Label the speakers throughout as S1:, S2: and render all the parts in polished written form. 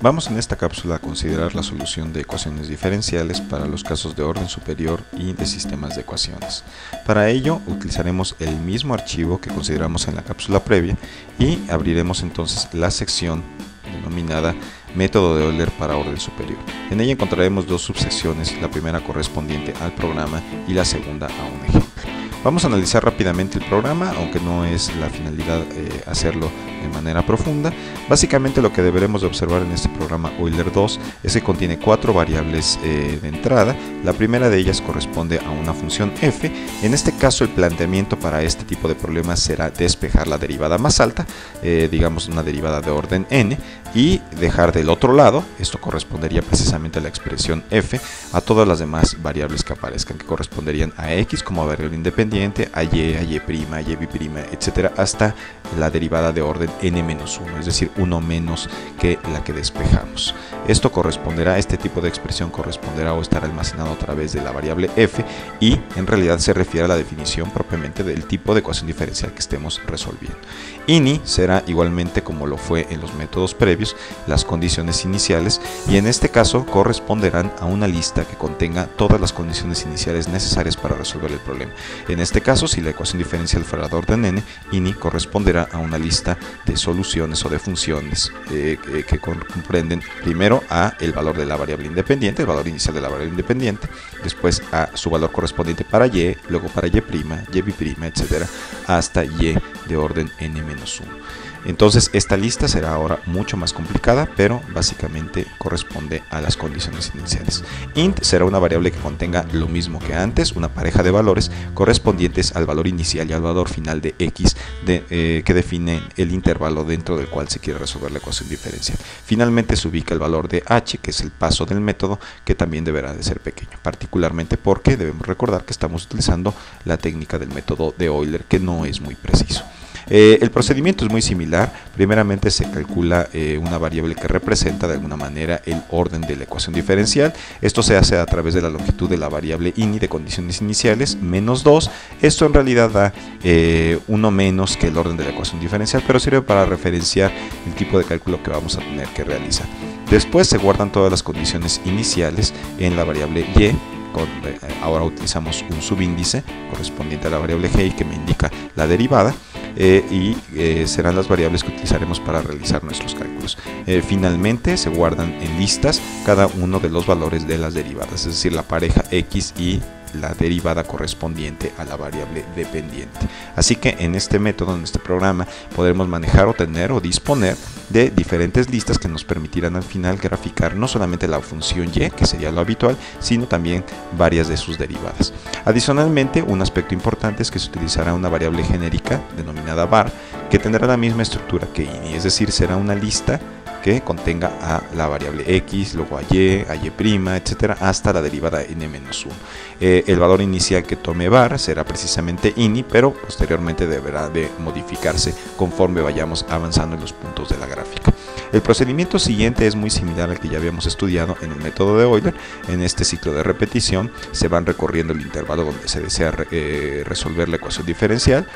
S1: Vamos en esta cápsula a considerar la solución de ecuaciones diferenciales para los casos de orden superior y de sistemas de ecuaciones. Para ello utilizaremos el mismo archivo que consideramos en la cápsula previa y abriremos entonces la sección denominada Método de Euler para orden superior. En ella encontraremos dos subsecciones, la primera correspondiente al programa y la segunda a un ejemplo. Vamos a analizar rápidamente el programa, aunque no es la finalidad hacerlo de manera profunda. Básicamente lo que deberemos de observar en este programa Euler 2 es que contiene 4 variables de entrada. La primera de ellas corresponde a una función f. En este caso el planteamiento para este tipo de problemas será despejar la derivada más alta, digamos una derivada de orden n, y dejar del otro lado, esto correspondería precisamente a la expresión f, a todas las demás variables que aparezcan, que corresponderían a x como variable independiente, a y, a y', a y', etcétera, hasta la derivada de orden n-1, es decir, 1 menos que la que despejamos. Esto corresponderá, este tipo de expresión corresponderá o estará almacenado a través de la variable f y en realidad se refiere a la definición propiamente del tipo de ecuación diferencial que estemos resolviendo. Ini será igualmente como lo fue en los métodos previos, las condiciones iniciales, y en este caso corresponderán a una lista que contenga todas las condiciones iniciales necesarias para resolver el problema. En este caso, si la ecuación diferencial fuera de orden n, ini corresponderá a una lista de soluciones o de funciones que comprenden primero a el valor de la variable independiente, el valor inicial de la variable independiente, después a su valor correspondiente para y, luego para y', y', etcétera, hasta y de orden n-1. Entonces esta lista será ahora mucho más complicada, pero básicamente corresponde a las condiciones iniciales. Int será una variable que contenga lo mismo que antes, una pareja de valores correspondientes al valor inicial y al valor final de x que define el intervalo dentro del cual se quiere resolver la ecuación diferencial. Finalmente se ubica el valor de h, que es el paso del método, que también deberá de ser pequeño, particularmente porque debemos recordar que estamos utilizando la técnica del método de Euler, que no es muy preciso. El procedimiento es muy similar. Primeramente se calcula una variable que representa de alguna manera el orden de la ecuación diferencial. Esto se hace a través de la longitud de la variable ini de condiciones iniciales menos 2. Esto en realidad da 1 menos que el orden de la ecuación diferencial, pero sirve para referenciar el tipo de cálculo que vamos a tener que realizar. Después se guardan todas las condiciones iniciales en la variable y. Ahora utilizamos un subíndice correspondiente a la variable g que me indica la derivada. Serán las variables que utilizaremos para realizar nuestros cálculos. Finalmente se guardan en listas cada uno de los valores de las derivadas, es decir, la pareja x y la derivada correspondiente a la variable dependiente. Así que en este método, en este programa, podremos manejar o tener o disponer de diferentes listas que nos permitirán al final graficar no solamente la función y, que sería lo habitual, sino también varias de sus derivadas. Adicionalmente, un aspecto importante es que se utilizará una variable genérica denominada var, que tendrá la misma estructura que ini, es decir, será una lista que contenga a la variable x, luego a y', etcétera, hasta la derivada n-1. El valor inicial que tome var será precisamente ini, pero posteriormente deberá de modificarse conforme vayamos avanzando en los puntos de la gráfica. El procedimiento siguiente es muy similar al que ya habíamos estudiado en el método de Euler. En este ciclo de repetición se van recorriendo el intervalo donde se desea resolver la ecuación diferencial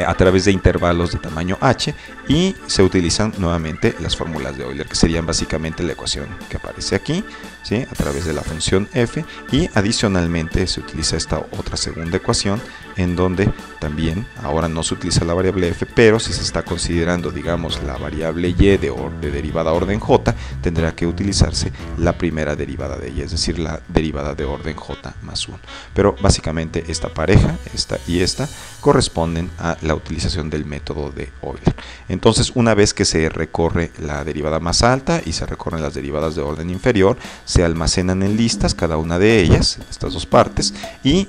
S1: a través de intervalos de tamaño h, y se utilizan nuevamente las fórmulas de Euler, que serían básicamente la ecuación que aparece aquí, ¿sí?, a través de la función f, y adicionalmente se utiliza esta otra segunda ecuación en donde también ahora no se utiliza la variable f, pero si se está considerando, digamos, la variable y de derivada orden j, tendrá que utilizarse la primera derivada de ella, es decir, la derivada de orden j más 1. Pero básicamente esta pareja, esta y esta, corresponden a la utilización del método de Euler. Entonces, una vez que se recorre la derivada más alta y se recorren las derivadas de orden inferior, se almacenan en listas cada una de ellas, estas dos partes, y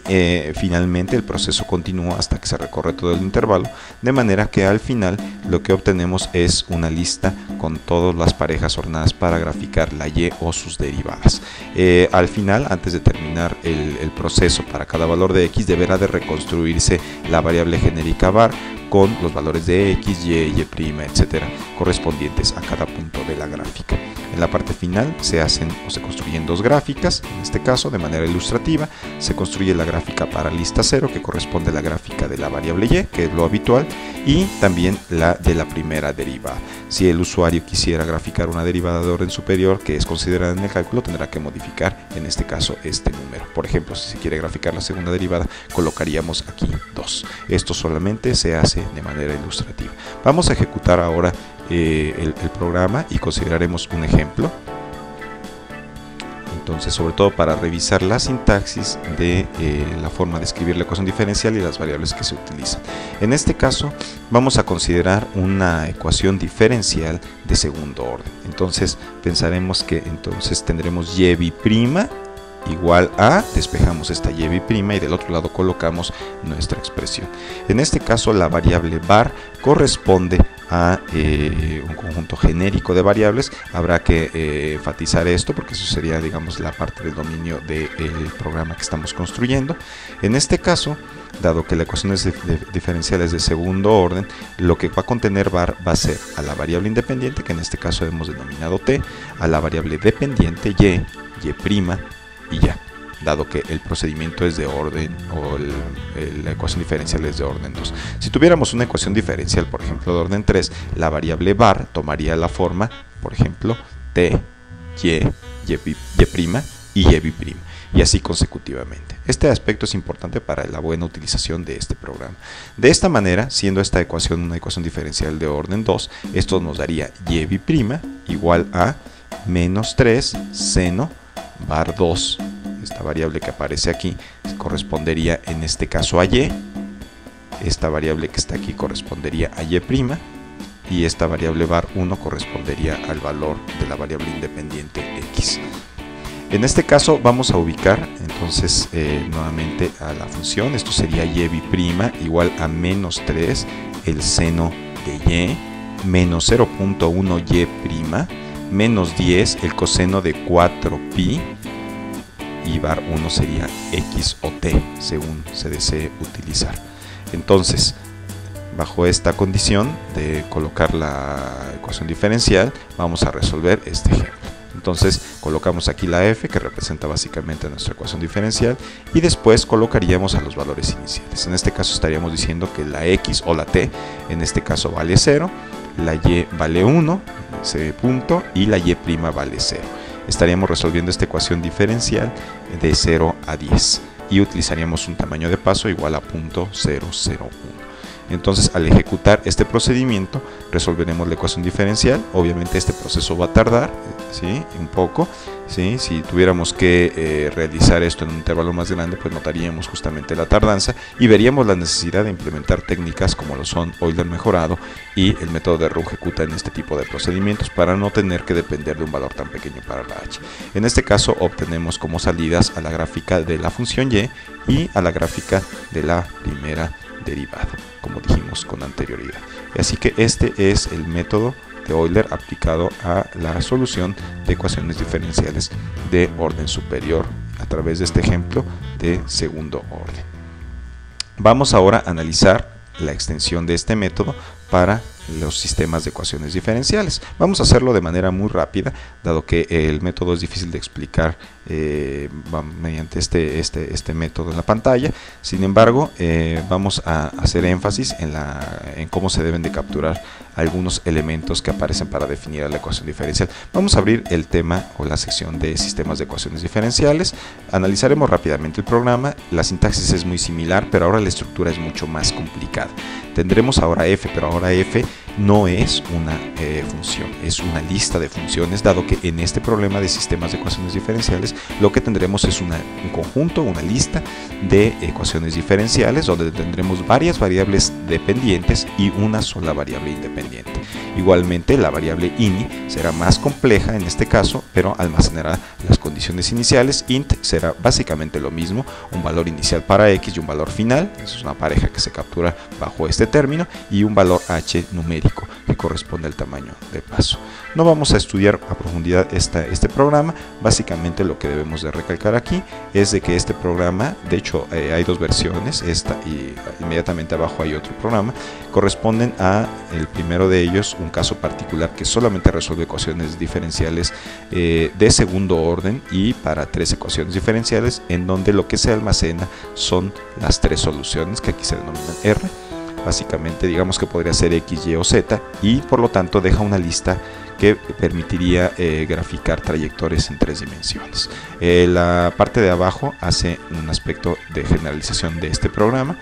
S1: finalmente el proceso continúa hasta que se recorre todo el intervalo, de manera que al final lo que obtenemos es una lista con todas las parejas ordenadas para graficar la y o sus derivadas. Al final, antes de terminar el proceso para cada valor de x, deberá de reconstruirse la variable genérica var con los valores de x, y, etcétera, correspondientes a cada punto de la gráfica. En la parte final se hacen o se construyen dos gráficas. En este caso, de manera ilustrativa, se construye la gráfica para lista 0, que corresponde a la gráfica de la variable y, que es lo habitual, y también la de la primera derivada. Si el usuario quisiera graficar una derivada de orden superior que es considerada en el cálculo, tendrá que modificar en este caso este número. Por ejemplo, si se quiere graficar la segunda derivada, colocaríamos aquí 2. Esto solamente se hace de manera ilustrativa. Vamos a ejecutar ahora el programa y consideraremos un ejemplo. Entonces, sobre todo para revisar la sintaxis de la forma de escribir la ecuación diferencial y las variables que se utilizan. En este caso, vamos a considerar una ecuación diferencial de segundo orden. Entonces, pensaremos que entonces tendremos y' igual a, despejamos esta y' y del otro lado colocamos nuestra expresión. En este caso, la variable var corresponde a un conjunto genérico de variables. Habrá que enfatizar esto porque eso sería, digamos, la parte del dominio del programa que estamos construyendo. En este caso, dado que la ecuación es diferencial es de segundo orden, lo que va a contener var va a ser a la variable independiente, que en este caso hemos denominado t, a la variable dependiente y' y ya, dado que el procedimiento es de orden, o la ecuación diferencial es de orden 2. Si tuviéramos una ecuación diferencial, por ejemplo, de orden 3, la variable var tomaría la forma, por ejemplo, t, y' y y', y así consecutivamente. Este aspecto es importante para la buena utilización de este programa. De esta manera, siendo esta ecuación una ecuación diferencial de orden 2, esto nos daría y' igual a menos 3 seno var 2, esta variable que aparece aquí correspondería en este caso a y, esta variable que está aquí correspondería a y', y esta variable var 1 correspondería al valor de la variable independiente x. En este caso vamos a ubicar entonces nuevamente a la función. Esto sería y' igual a menos 3 el seno de y, menos 0.1 y', menos 10 el coseno de 4pi, y var 1 sería x o t, según se desee utilizar. Entonces, bajo esta condición de colocar la ecuación diferencial, vamos a resolver este ejemplo. Entonces, colocamos aquí la f, que representa básicamente nuestra ecuación diferencial, y después colocaríamos a los valores iniciales. En este caso estaríamos diciendo que la x o la t, en este caso vale 0, la y vale 1, ese punto, y la y' vale 0. Estaríamos resolviendo esta ecuación diferencial de 0 a 10 y utilizaríamos un tamaño de paso igual a 0.001. Entonces, al ejecutar este procedimiento, resolveremos la ecuación diferencial. Obviamente este proceso va a tardar, ¿sí?, un poco, ¿sí? Si tuviéramos que realizar esto en un intervalo más grande, pues notaríamos justamente la tardanza y veríamos la necesidad de implementar técnicas como lo son Euler mejorado y el método de Runge-Kutta en este tipo de procedimientos para no tener que depender de un valor tan pequeño para la h. En este caso obtenemos como salidas a la gráfica de la función y a la gráfica de la primera derivada, como dijimos con anterioridad. Así que este es el método de Euler aplicado a la solución de ecuaciones diferenciales de orden superior a través de este ejemplo de segundo orden. Vamos ahora a analizar la extensión de este método para los sistemas de ecuaciones diferenciales. Vamos a hacerlo de manera muy rápida, dado que el método es difícil de explicar mediante este método en la pantalla. Sin embargo, vamos a hacer énfasis en cómo se deben de capturar algunos elementos que aparecen para definir la ecuación diferencial. Vamos a abrir el tema o la sección de sistemas de ecuaciones diferenciales. Analizaremos rápidamente el programa. La sintaxis es muy similar, pero ahora la estructura es mucho más complicada. Tendremos ahora f, pero ahora f no es una función, es una lista de funciones, dado que en este problema de sistemas de ecuaciones diferenciales lo que tendremos es un conjunto, una lista de ecuaciones diferenciales donde tendremos varias variables dependientes y una sola variable independiente. Igualmente, la variable ini será más compleja en este caso, pero almacenará las condiciones iniciales. Int será básicamente lo mismo, un valor inicial para x y un valor final, es una pareja que se captura bajo este término, y un valor h numérico que corresponde al tamaño de paso. No vamos a estudiar a profundidad este programa. Básicamente lo que debemos de recalcar aquí es de que este programa, de hecho hay dos versiones, esta y inmediatamente abajo hay otro programa, corresponden a el primero de ellos, un caso particular que solamente resuelve ecuaciones diferenciales de segundo orden y para 3 ecuaciones diferenciales, en donde lo que se almacena son las 3 soluciones que aquí se denominan R. básicamente digamos que podría ser X, Y o Z, y por lo tanto deja una lista que permitiría graficar trayectorias en 3 dimensiones. La parte de abajo hace un aspecto de generalización de este programa,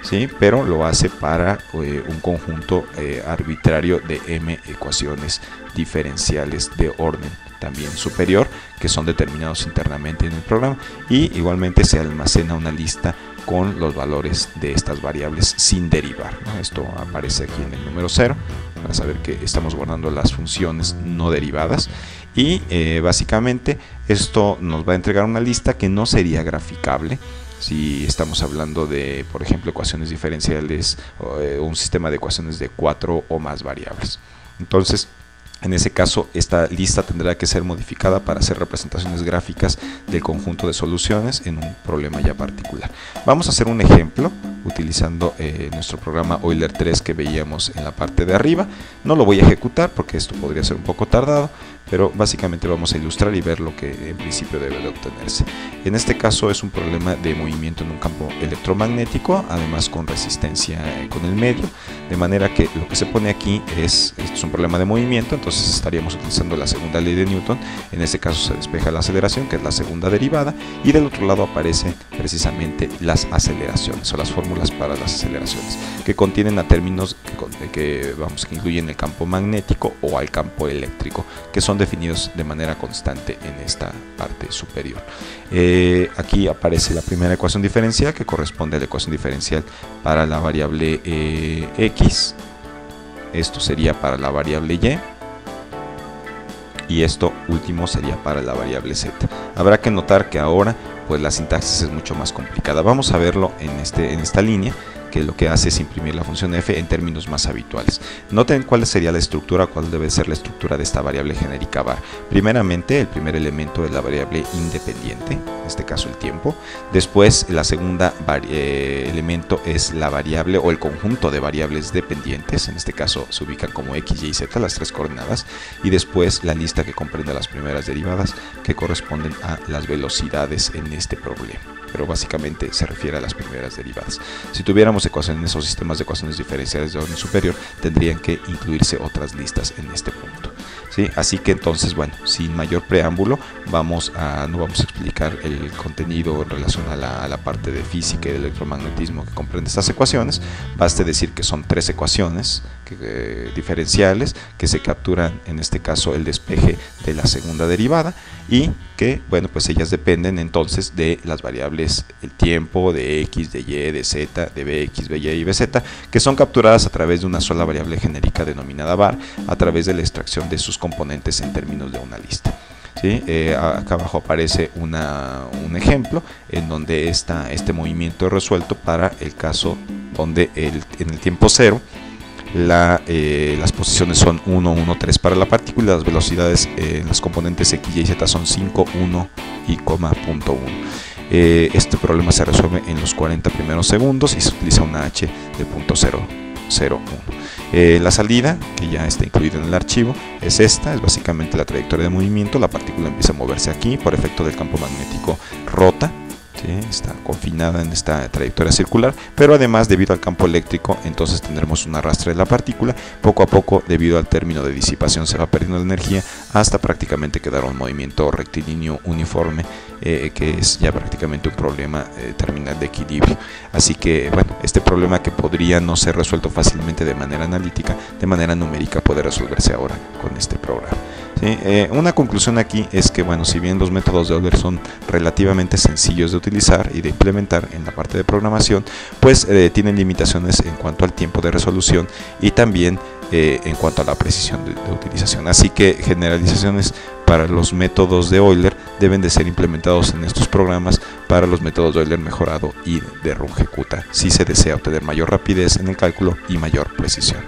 S1: ¿sí? Pero lo hace para un conjunto arbitrario de m ecuaciones diferenciales de orden también superior, que son determinados internamente en el programa, y igualmente se almacena una lista con los valores de estas variables sin derivar, ¿no? Esto aparece aquí en el número 0 para saber que estamos guardando las funciones no derivadas, y básicamente esto nos va a entregar una lista que no sería graficable si estamos hablando de, por ejemplo, ecuaciones diferenciales o un sistema de ecuaciones de 4 o más variables. Entonces, en ese caso, esta lista tendrá que ser modificada para hacer representaciones gráficas del conjunto de soluciones en un problema ya particular. Vamos a hacer un ejemplo utilizando nuestro programa Euler 3 que veíamos en la parte de arriba. No lo voy a ejecutar porque esto podría ser un poco tardado, pero básicamente vamos a ilustrar y ver lo que en principio debe de obtenerse. En este caso es un problema de movimiento en un campo electromagnético, además con resistencia con el medio, de manera que lo que se pone aquí esto es un problema de movimiento, entonces estaríamos utilizando la segunda ley de Newton. En este caso se despeja la aceleración, que es la segunda derivada, y del otro lado aparecen precisamente las aceleraciones o las fórmulas para las aceleraciones, que contienen a términos que incluyen el campo magnético o al campo eléctrico, que son definidos de manera constante en esta parte superior. Aquí aparece la primera ecuación diferencial, que corresponde a la ecuación diferencial para la variable X. Esto sería para la variable Y, y esto último sería para la variable Z. Habrá que notar que ahora pues la sintaxis es mucho más complicada. Vamos a verlo en esta línea, que lo que hace es imprimir la función f en términos más habituales. Noten cuál sería la estructura, cuál debe ser la estructura de esta variable genérica var. Primeramente, el primer elemento es la variable independiente, en este caso el tiempo. Después, la segunda elemento es la variable o el conjunto de variables dependientes, en este caso se ubican como x, y, z, las 3 coordenadas. Y después la lista que comprende las primeras derivadas, que corresponden a las velocidades en este problema, pero básicamente se refiere a las primeras derivadas. Si tuviéramos ecuaciones o sistemas de ecuaciones diferenciales de orden superior, tendrían que incluirse otras listas en este punto, ¿sí? Así que entonces, bueno, sin mayor preámbulo, no vamos a explicar el contenido en relación a la parte de física y de electromagnetismo que comprende estas ecuaciones. Baste decir que son 3 ecuaciones diferenciales que se capturan, en este caso, el despeje de la segunda derivada, y que, bueno, pues ellas dependen entonces de las variables el tiempo, de x, de y, de z, de bx, by y bz, que son capturadas a través de una sola variable genérica denominada var, a través de la extracción de sus componentes en términos de una lista. ¿Sí? Acá abajo aparece un ejemplo en donde este movimiento es resuelto para el caso donde en el tiempo 0 las posiciones son 1, 1, 3 para la partícula, las velocidades en las componentes x, y, z son 5, 1 y 0.1. Este problema se resuelve en los 40 primeros segundos y se utiliza una h de 0.001. La salida, que ya está incluida en el archivo, es esta, es básicamente la trayectoria de movimiento. La partícula empieza a moverse aquí, por efecto del campo magnético rota, ¿sí? Está confinada en esta trayectoria circular, pero además, debido al campo eléctrico, entonces tendremos un arrastre de la partícula. Poco a poco, debido al término de disipación, se va perdiendo la energía hasta prácticamente quedar un movimiento rectilíneo uniforme, que es ya prácticamente un problema terminal de equilibrio. Así que, bueno, este problema, que podría no ser resuelto fácilmente de manera analítica, de manera numérica puede resolverse ahora con este programa. ¿Sí? Una conclusión aquí es que, bueno, si bien los métodos de Euler son relativamente sencillos de utilizar y de implementar en la parte de programación, pues tienen limitaciones en cuanto al tiempo de resolución y también en cuanto a la precisión de utilización. Así que generalizaciones para los métodos de Euler deben de ser implementados en estos programas para los métodos de Euler mejorado y de Runge-Kutta, si se desea obtener mayor rapidez en el cálculo y mayor precisión.